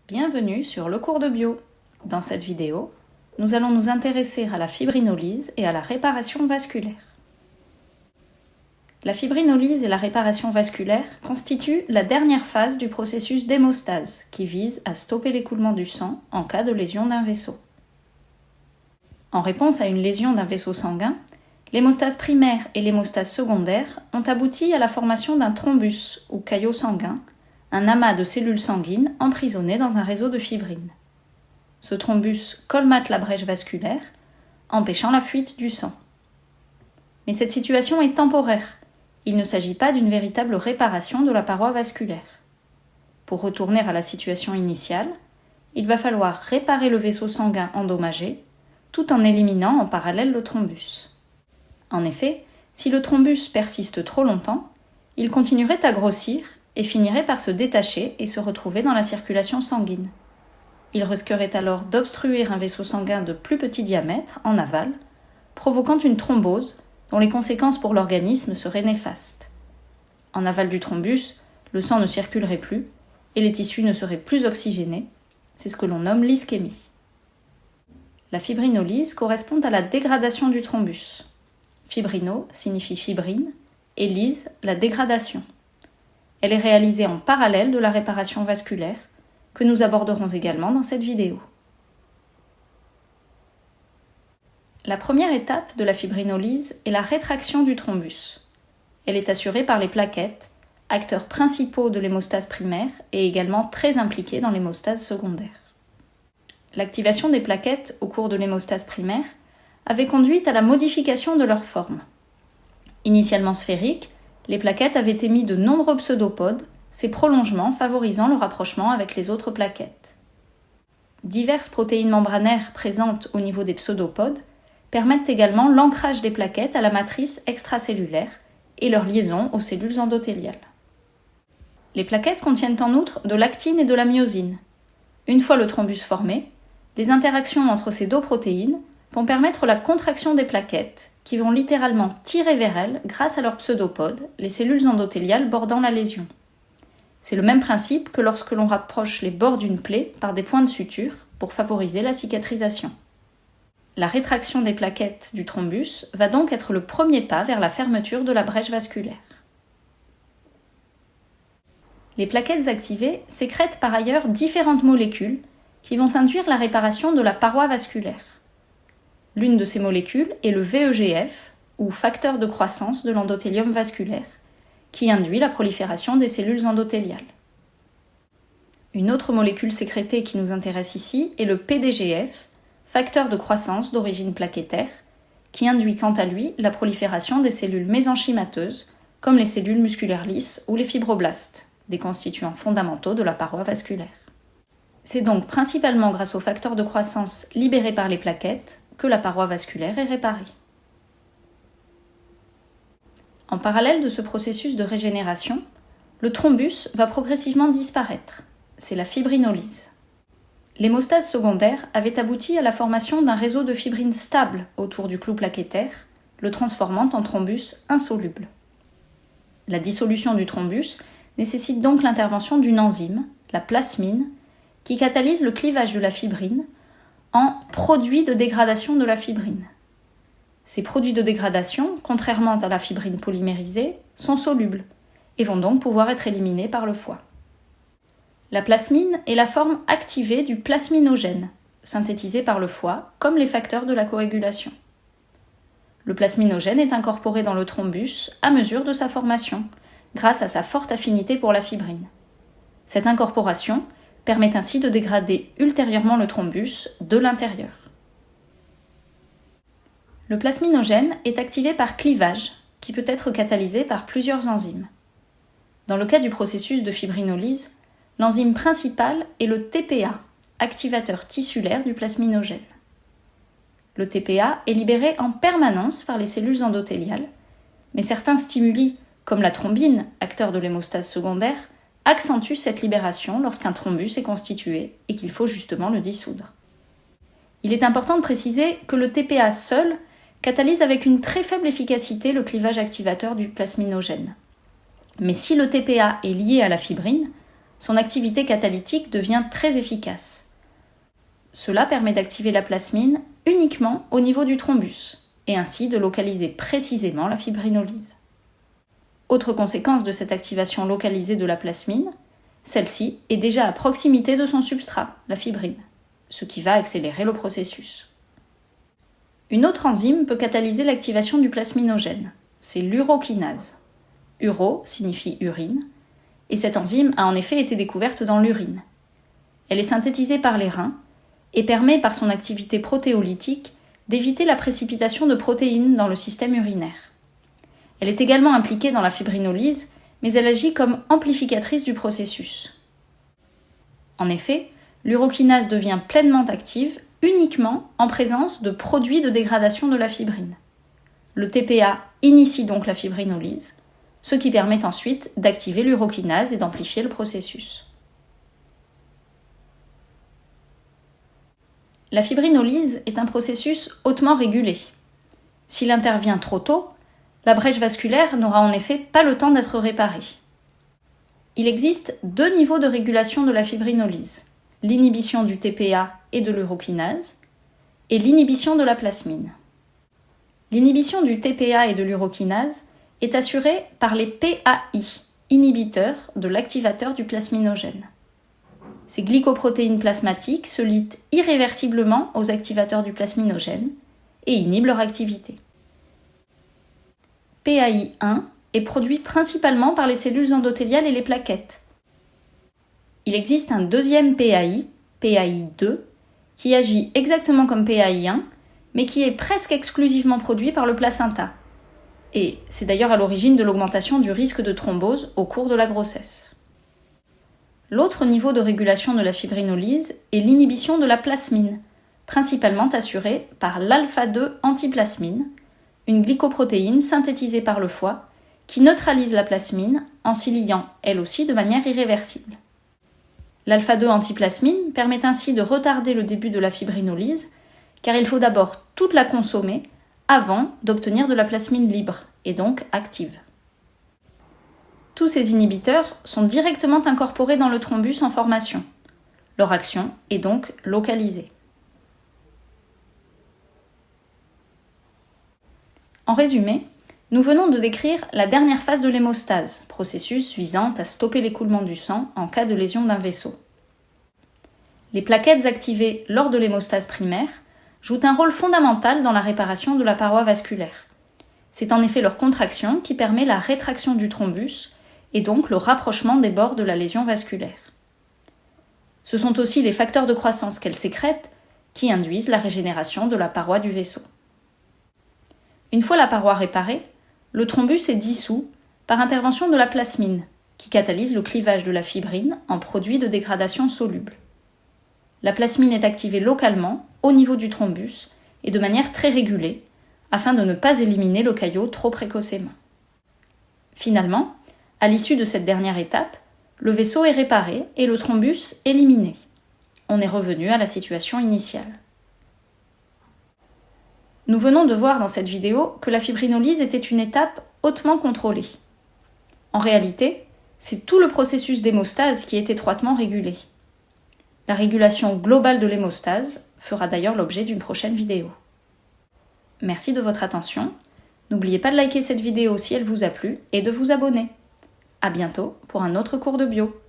Bienvenue sur le cours de bio. Dans cette vidéo, nous allons nous intéresser à la fibrinolyse et à la réparation vasculaire. La fibrinolyse et la réparation vasculaire constituent la dernière phase du processus d'hémostase qui vise à stopper l'écoulement du sang en cas de lésion d'un vaisseau. En réponse à une lésion d'un vaisseau sanguin, l'hémostase primaire et l'hémostase secondaire ont abouti à la formation d'un thrombus ou caillot sanguin, un amas de cellules sanguines emprisonnées dans un réseau de fibrine. Ce thrombus colmate la brèche vasculaire, empêchant la fuite du sang. Mais cette situation est temporaire. Il ne s'agit pas d'une véritable réparation de la paroi vasculaire. Pour retourner à la situation initiale, il va falloir réparer le vaisseau sanguin endommagé, tout en éliminant en parallèle le thrombus. En effet, si le thrombus persiste trop longtemps, il continuerait à grossir et finirait par se détacher et se retrouver dans la circulation sanguine. Il risquerait alors d'obstruer un vaisseau sanguin de plus petit diamètre, en aval, provoquant une thrombose dont les conséquences pour l'organisme seraient néfastes. En aval du thrombus, le sang ne circulerait plus et les tissus ne seraient plus oxygénés. C'est ce que l'on nomme l'ischémie. La fibrinolyse correspond à la dégradation du thrombus. Fibrino signifie fibrine et lyse, la dégradation. Elle est réalisée en parallèle de la réparation vasculaire, que nous aborderons également dans cette vidéo. La première étape de la fibrinolyse est la rétraction du thrombus. Elle est assurée par les plaquettes, acteurs principaux de l'hémostase primaire et également très impliqués dans l'hémostase secondaire. L'activation des plaquettes au cours de l'hémostase primaire avait conduit à la modification de leur forme. Initialement sphériques, les plaquettes avaient émis de nombreux pseudopodes, ces prolongements favorisant le rapprochement avec les autres plaquettes. Diverses protéines membranaires présentes au niveau des pseudopodes permettent également l'ancrage des plaquettes à la matrice extracellulaire et leur liaison aux cellules endothéliales. Les plaquettes contiennent en outre de l'actine et de la myosine. Une fois le thrombus formé, les interactions entre ces deux protéines vont permettre la contraction des plaquettes, qui vont littéralement tirer vers elles grâce à leurs pseudopodes, les cellules endothéliales bordant la lésion. C'est le même principe que lorsque l'on rapproche les bords d'une plaie par des points de suture pour favoriser la cicatrisation. La rétraction des plaquettes du thrombus va donc être le premier pas vers la fermeture de la brèche vasculaire. Les plaquettes activées sécrètent par ailleurs différentes molécules qui vont induire la réparation de la paroi vasculaire. L'une de ces molécules est le VEGF, ou facteur de croissance de l'endothélium vasculaire, qui induit la prolifération des cellules endothéliales. Une autre molécule sécrétée qui nous intéresse ici est le PDGF, facteur de croissance d'origine plaquettaire, qui induit quant à lui la prolifération des cellules mésenchymateuses, comme les cellules musculaires lisses ou les fibroblastes, des constituants fondamentaux de la paroi vasculaire. C'est donc principalement grâce aux facteurs de croissance libérés par les plaquettes que la paroi vasculaire est réparée. En parallèle de ce processus de régénération, le thrombus va progressivement disparaître. C'est la fibrinolyse. L'hémostase secondaire avait abouti à la formation d'un réseau de fibrines stable autour du clou plaquettaire, le transformant en thrombus insoluble. La dissolution du thrombus nécessite donc l'intervention d'une enzyme, la plasmine, qui catalyse le clivage de la fibrine en produits de dégradation de la fibrine. Ces produits de dégradation, contrairement à la fibrine polymérisée, sont solubles et vont donc pouvoir être éliminés par le foie. La plasmine est la forme activée du plasminogène, synthétisé par le foie, comme les facteurs de la coagulation. Le plasminogène est incorporé dans le thrombus à mesure de sa formation, grâce à sa forte affinité pour la fibrine. Cette incorporation permet ainsi de dégrader ultérieurement le thrombus de l'intérieur. Le plasminogène est activé par clivage, qui peut être catalysé par plusieurs enzymes. Dans le cas du processus de fibrinolyse, l'enzyme principale est le TPA, activateur tissulaire du plasminogène. Le TPA est libéré en permanence par les cellules endothéliales, mais certains stimuli, comme la thrombine, acteur de l'hémostase secondaire, accentue cette libération lorsqu'un thrombus est constitué et qu'il faut justement le dissoudre. Il est important de préciser que le TPA seul catalyse avec une très faible efficacité le clivage activateur du plasminogène. Mais si le TPA est lié à la fibrine, son activité catalytique devient très efficace. Cela permet d'activer la plasmine uniquement au niveau du thrombus, et ainsi de localiser précisément la fibrinolyse. Autre conséquence de cette activation localisée de la plasmine, celle-ci est déjà à proximité de son substrat, la fibrine, ce qui va accélérer le processus. Une autre enzyme peut catalyser l'activation du plasminogène, c'est l'urokinase. Uro signifie urine, et cette enzyme a en effet été découverte dans l'urine. Elle est synthétisée par les reins et permet par son activité protéolytique d'éviter la précipitation de protéines dans le système urinaire. Elle est également impliquée dans la fibrinolyse, mais elle agit comme amplificatrice du processus. En effet, l'urokinase devient pleinement active uniquement en présence de produits de dégradation de la fibrine. Le TPA initie donc la fibrinolyse, ce qui permet ensuite d'activer l'urokinase et d'amplifier le processus. La fibrinolyse est un processus hautement régulé. S'il intervient trop tôt, la brèche vasculaire n'aura en effet pas le temps d'être réparée. Il existe 2 niveaux de régulation de la fibrinolyse, l'inhibition du TPA et de l'urokinase, et l'inhibition de la plasmine. L'inhibition du TPA et de l'urokinase est assurée par les PAI, inhibiteurs de l'activateur du plasminogène. Ces glycoprotéines plasmatiques se lient irréversiblement aux activateurs du plasminogène et inhibent leur activité. PAI1 est produit principalement par les cellules endothéliales et les plaquettes. Il existe un deuxième PAI, PAI2, qui agit exactement comme PAI1, mais qui est presque exclusivement produit par le placenta. Et c'est d'ailleurs à l'origine de l'augmentation du risque de thrombose au cours de la grossesse. L'autre niveau de régulation de la fibrinolyse est l'inhibition de la plasmine, principalement assurée par l'alpha-2 antiplasmine, une glycoprotéine synthétisée par le foie qui neutralise la plasmine en s'y liant elle aussi de manière irréversible. L'alpha-2 antiplasmine permet ainsi de retarder le début de la fibrinolyse, car il faut d'abord toute la consommer avant d'obtenir de la plasmine libre, et donc active. Tous ces inhibiteurs sont directement incorporés dans le thrombus en formation. Leur action est donc localisée. En résumé, nous venons de décrire la dernière phase de l'hémostase, processus visant à stopper l'écoulement du sang en cas de lésion d'un vaisseau. Les plaquettes activées lors de l'hémostase primaire jouent un rôle fondamental dans la réparation de la paroi vasculaire. C'est en effet leur contraction qui permet la rétraction du thrombus et donc le rapprochement des bords de la lésion vasculaire. Ce sont aussi les facteurs de croissance qu'elles sécrètent qui induisent la régénération de la paroi du vaisseau. Une fois la paroi réparée, le thrombus est dissous par intervention de la plasmine, qui catalyse le clivage de la fibrine en produits de dégradation solubles. La plasmine est activée localement, au niveau du thrombus, et de manière très régulée, afin de ne pas éliminer le caillot trop précocement. Finalement, à l'issue de cette dernière étape, le vaisseau est réparé et le thrombus éliminé. On est revenu à la situation initiale. Nous venons de voir dans cette vidéo que la fibrinolyse était une étape hautement contrôlée. En réalité, c'est tout le processus d'hémostase qui est étroitement régulé. La régulation globale de l'hémostase fera d'ailleurs l'objet d'une prochaine vidéo. Merci de votre attention. N'oubliez pas de liker cette vidéo si elle vous a plu et de vous abonner. À bientôt pour un autre cours de bio.